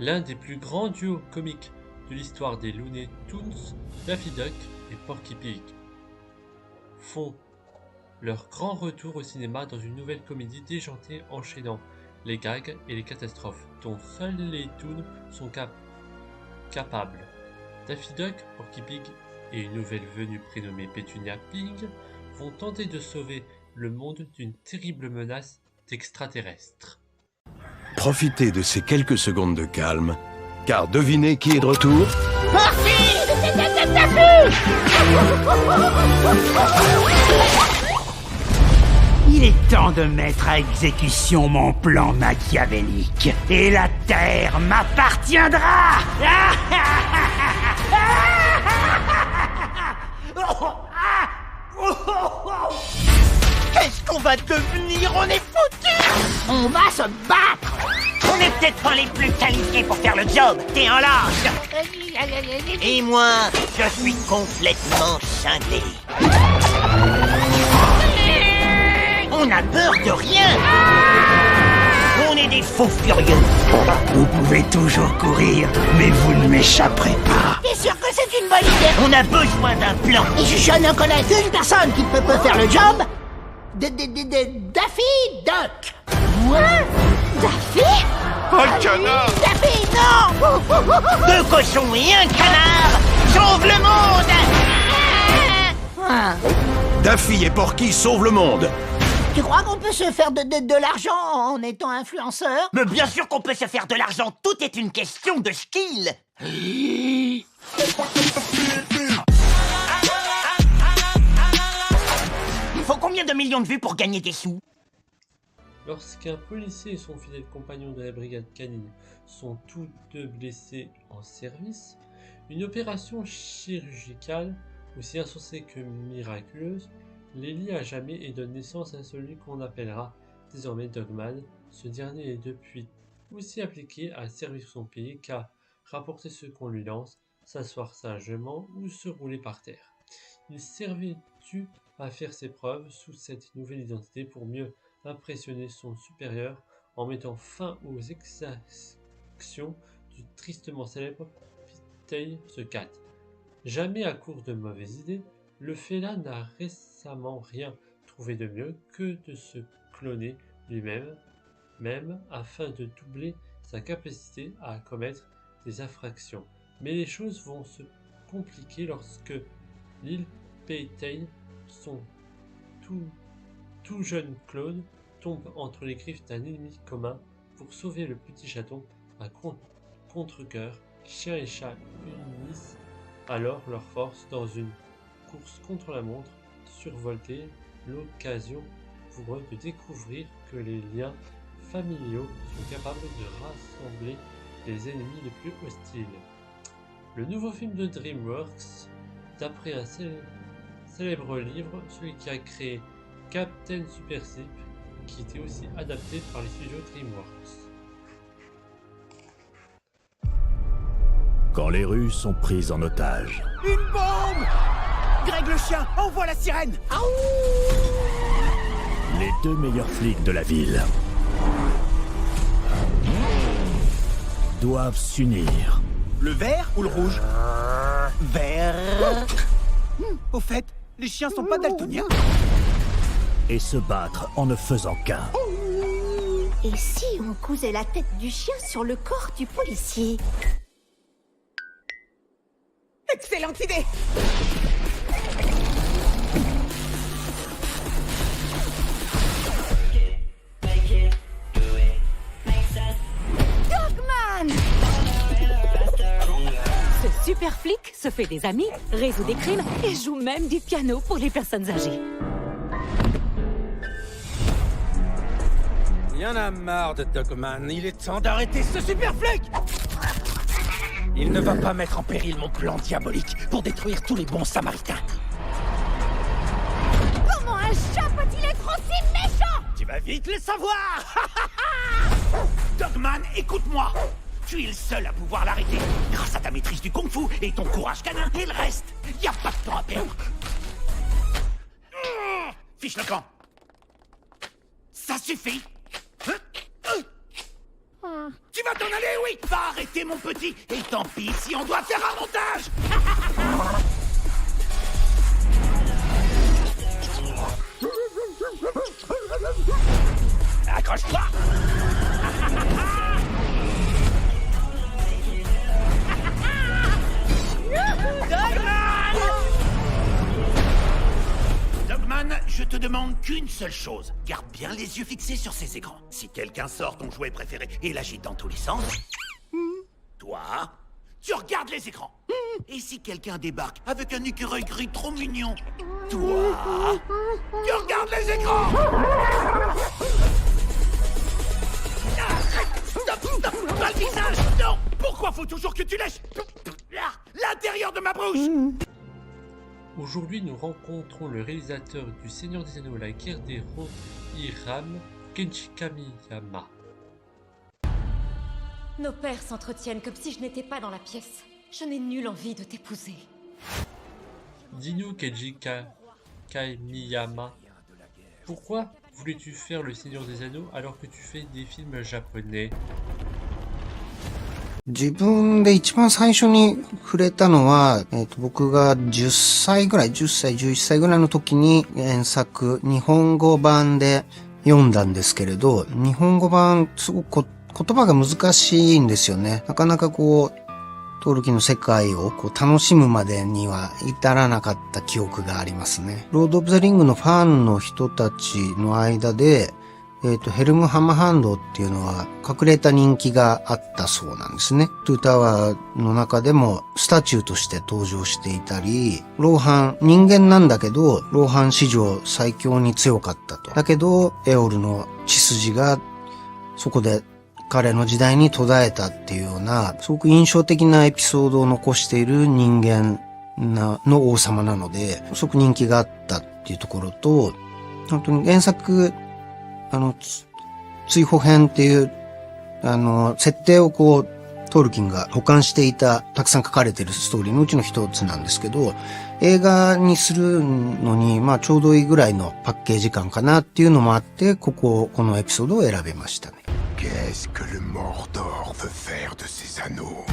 l'un des plus grands duos comiques de l'histoire des Looney Tunes, Daffy Duck et Porky Pig, font leur grand retour au cinéma dans une nouvelle comédie déjantée enchaînant les gags et les catastrophes dont seuls les Toons sont capables. Daffy Duck, Porky Pig et une nouvelle venue prénommée Petunia Pig vont tenter de sauver le monde d'une terrible menace d'extraterrestres. Profitez de ces quelques secondes de calme, car devinez qui est de retour? Il est temps de mettre à exécution mon plan machiavélique. Et la Terre m'appartiendra. Qu'est-ce qu'on va devenir? On est foutus! On va se battre. On est peut-être pas les plus qualifiés pour faire le job. T'es en lâche. Et moi, je suis complètement scindé. On a peur de rien. On est des fous furieux. Vous pouvez toujours courir, mais vous ne m'échapperez pas. T'es sûr que c'est une bonne idée? On a besoin d'un plan. Et je ne connais qu'une personne qui peut faire le job. Daffy Duck. Quoi? Daffy? Un canard! Daffy, non! 2 cochons et un canard sauvent le monde. Daffy et Porky sauvent le monde. Tu crois qu'on peut se faire de l'argent en étant influenceur? Mais bien sûr qu'on peut se faire de l'argent. Tout est une question de skill. Il faut combien de millions de vues pour gagner des sous? Lorsqu'un policier et son fidèle compagnon de la brigade canine sont tous deux blessés en service, une opération chirurgicale, aussi insensée que miraculeuse, les lie à jamais et donne naissance à celui qu'on appellera désormais Dogman. Ce dernier est depuis aussi appliqué à servir son pays qu'à rapporter ce qu'on lui lance, s'asseoir sagement ou se rouler par terre. Il servait-tu à faire ses preuves sous cette nouvelle identité pour mieux impressionner son supérieur en mettant fin aux exactions du tristement célèbre Pigtail the Cat. Jamais à court de mauvaises idées, le félin n'a récemment rien trouvé de mieux que de se cloner lui-même, même afin de doubler sa capacité à commettre des infractions. Mais les choses vont se compliquer lorsque l'île Pigtail, son tout jeune clone, tombe entre les griffes d'un ennemi commun. Pour sauver le petit chaton à contre-cœur, chien et chat unissent alors leurs forces dans une course contre la montre survoltée, l'occasion pour eux de découvrir que les liens familiaux sont capables de rassembler les ennemis les plus hostiles. Le nouveau film de DreamWorks, d'après un célèbre livre, celui qui a créé Captain Super Sleep, qui était aussi adapté par les studios DreamWorks. Quand les rues sont prises en otage. Une bombe! Greg le chien, envoie la sirène! Les 2 meilleurs flics de la ville doivent s'unir. Le vert ou le rouge? Vert. Au fait, les chiens sont pas daltoniens? Et se battre en ne faisant qu'un. Et si on cousait la tête du chien sur le corps du policier? Excellente idée! Dogman! Ce super flic se fait des amis, résout des crimes et joue même du piano pour les personnes âgées. Y en a marre de Dogman, il est temps d'arrêter ce super flic! Il ne va pas mettre en péril mon plan diabolique pour détruire tous les bons samaritains. Comment un chat peut-il être aussi méchant? Tu vas vite le savoir! Dogman, écoute-moi! Tu es le seul à pouvoir l'arrêter. Grâce à ta maîtrise du kung-fu et ton courage canin et le reste. Y a pas de temps à perdre. Fiche le camp. Ça suffit. Tu vas t'en aller, oui? Va arrêter, mon petit. Et tant pis si on doit faire un montage. Accroche-toi. Dogman, je te demande qu'une seule chose. Garde bien les yeux fixés sur ces écrans. Si quelqu'un sort ton jouet préféré et l'agite dans tous les sens, toi, tu regardes les écrans. Et si quelqu'un débarque avec un écureuil gris trop mignon, toi, tu regardes les écrans. Stop, pas le visage. Non, pourquoi faut toujours que tu lèches l'intérieur de ma bouche? Aujourd'hui, nous rencontrons le réalisateur du Seigneur des Anneaux, la guerre des Rohirrim, Kenji Kamiyama. Nos pères s'entretiennent comme si je n'étais pas dans la pièce. Je n'ai nulle envie de t'épouser. Dis-nous, Kenji Kamiyama, pourquoi voulais-tu faire le Seigneur des Anneaux alors que tu fais des films japonais? 自分で一番最初に触れたのは、僕が10歳ぐらい、10歳、11歳ぐらいの時に原作、日本語版で読んだんですけれど、日本語版、すごく言葉が難しいんですよね。なかなかトールキンの世界を楽しむまでには至らなかった記憶がありますね。ロード・オブ・ザ・リングのファンの人たちの間で、ヘルムハマハンドっていうのは隠れた人気があったそうなんですね。トゥータワーの中でもスタチューとして登場していたり、ローハン、人間なんだけど、ローハン史上最強に強かったと。だけど、エオルの血筋がそこで彼の時代に途絶えたっていうような、すごく印象的なエピソードを残している人間の王様なので、すごく人気があったっていうところと、本当に原作、追放編っていう、設定をトールキンが保管していた、たくさん書かれているストーリーのうちの一つなんですけど、映画にするのに、ちょうどいいぐらいのパッケージ感かなっていうのもあって、このエピソードを選べましたね。Qu'est-ce que le Mordor veut faire de ces anneaux?